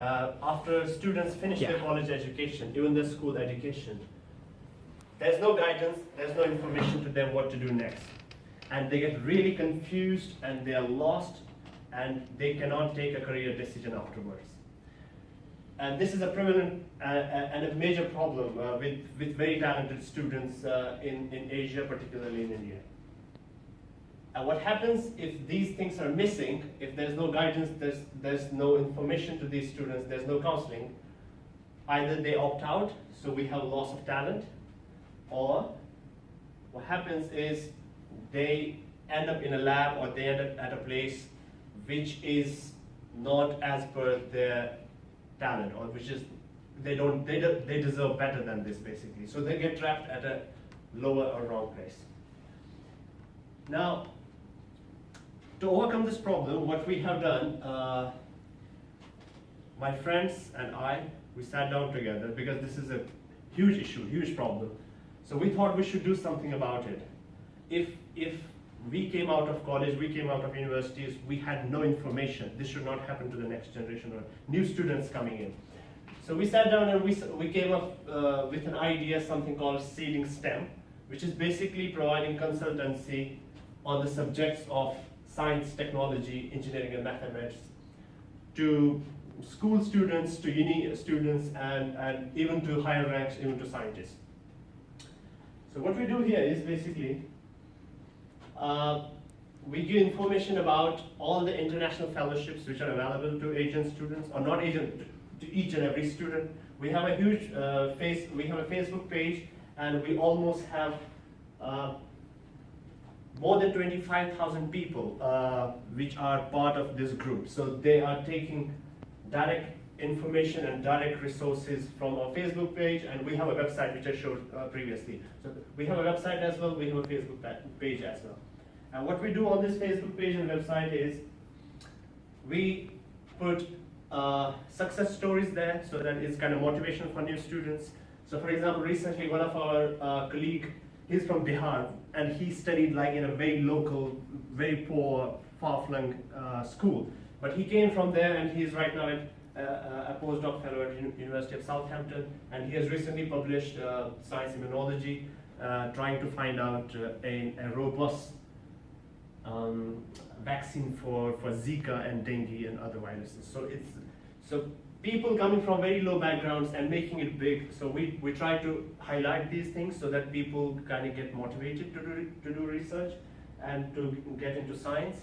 After students finish their college education, even their school education, there's no guidance, there's no information to them what to do next. And they get really confused and they are lost and they cannot take a career decision afterwards. And this is a prevalent and a major problem with very talented students in Asia, particularly in India. And what happens if these things are missing, if there's no guidance, there's no information to these students, there's no counseling, either they opt out, so we have loss of talent, or what happens is they end up in a lab or they end up at a place which is not as per their talent, or which is they deserve better than this, basically. So they get trapped at a lower or wrong place. Now, to overcome this problem, what we have done, my friends and I, we sat down together because this is a huge issue, huge problem. So we thought we should do something about it. If we came out of college, we came out of universities, we had no information. This should not happen to the next generation or new students coming in. So we sat down and we came up with an idea, something called SeedingSTEM, which is basically providing consultancy on the subjects of science, technology, engineering, and mathematics to school students, to uni students, and even to higher ranks, even to scientists. So what we do here is basically we give information about all the international fellowships which are available to Asian students, or not Asian, to each and every student. We have a huge we have a Facebook page, and we almost have more than 25,000 people which are part of this group. So they are taking direct information and direct resources from our Facebook page, and we have a website which I showed previously. So we have a website as well, we have a Facebook page as well. And what we do on this Facebook page and website is we put success stories there, so that it's kind of motivation for new students. So for example, recently one of our colleague, he's from Bihar, and he studied like in a very local, very poor, far-flung school. But he came from there, and he's right now a postdoc fellow at University of Southampton, and he has recently published Science Immunology, trying to find out a robust vaccine for Zika and dengue and other viruses. So people coming from very low backgrounds and making it big. So we try to highlight these things so that people kind of get motivated to do research and to get into science.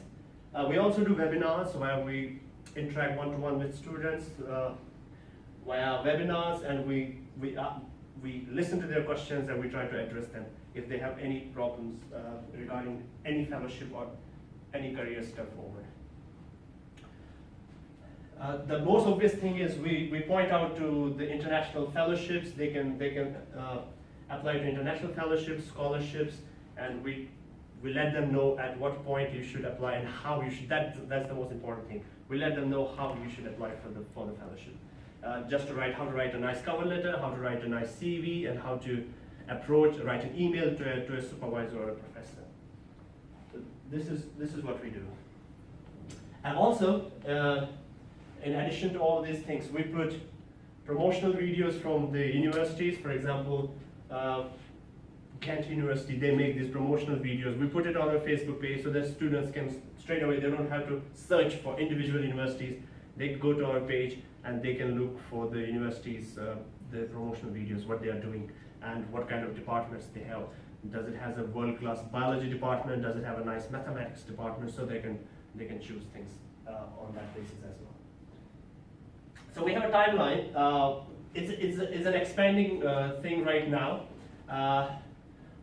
We also do webinars where we interact one-to-one with students via webinars, and we listen to their questions and we try to address them if they have any problems regarding any fellowship or any career step forward. The most obvious thing is we point out to the international fellowships. They can apply to international fellowships, scholarships, and we let them know at what point you should apply and how you should. That's the most important thing. We let them know how you should apply for the fellowship. Just how to write a nice cover letter, how to write a nice CV, and how to write an email to a supervisor or a professor. So this is what we do. And also, in addition to all these things, we put promotional videos from the universities. For example, Ghent University, they make these promotional videos. We put it on our Facebook page so that students can straight away, they don't have to search for individual universities. They go to our page and they can look for the universities, the promotional videos, what they are doing, and what kind of departments they have. Does it have a world-class biology department? Does it have a nice mathematics department? So they can choose things on that basis as well. So we have a timeline. It's an expanding thing right now.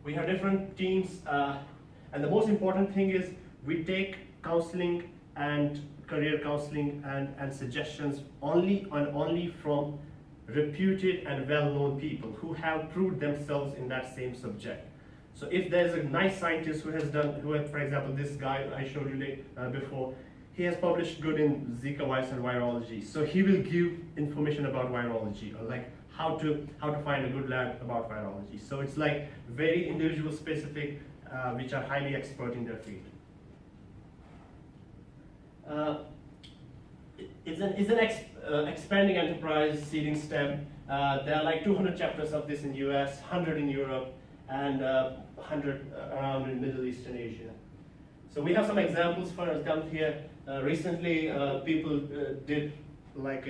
We have different teams, and the most important thing is we take counseling and career counseling and suggestions only from reputed and well-known people who have proved themselves in that same subject. So if there's a nice scientist for example, this guy I showed you before, he has published good in Zika virus and virology. So he will give information about virology, or like how to find a good lab about virology. So it's like very individual specific, which are highly expert in their field. it's an expanding enterprise, SeedingSTEM. There are like 200 chapters of this in US, 100 in Europe, and 100 around in Middle East and Asia. So we have some examples for example here. Recently, people did like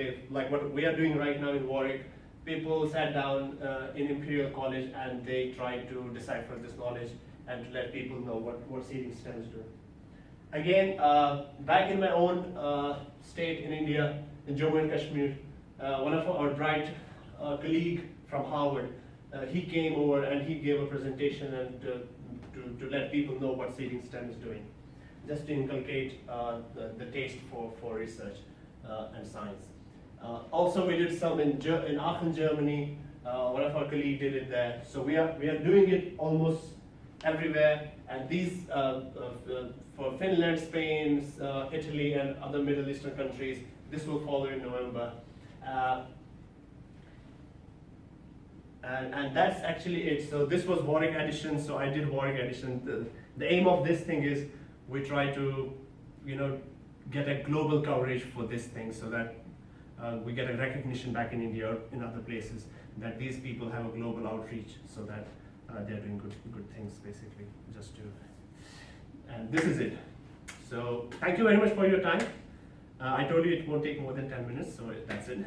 what we are doing right now in Warwick. People sat down in Imperial College and they tried to decipher this knowledge and to let people know what SeedingSTEM is doing. Again, back in my own state in India, in Jammu and Kashmir, one of our bright colleague from Harvard, he came over and he gave a presentation and to let people know what SeedingSTEM is doing, just to inculcate the taste for research and science. Also, we did some in Aachen, Germany. One of our colleagues did it there. So we are doing it almost everywhere. And these for Finland, Spain, Italy, and other Middle Eastern countries, this will follow in November. And that's actually it. So this was Warwick edition. So I did Warwick edition. The aim of this thing is we try to, get a global coverage for this thing, so that we get a recognition back in India or in other places that these people have a global outreach, so that they're doing good things, basically. And this is it. So thank you very much for your time. I told you it won't take more than 10 minutes, so that's it.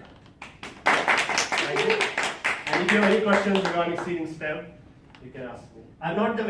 Thank you. And if you have any questions regarding SeedingSTEM, you can ask me. I'm not the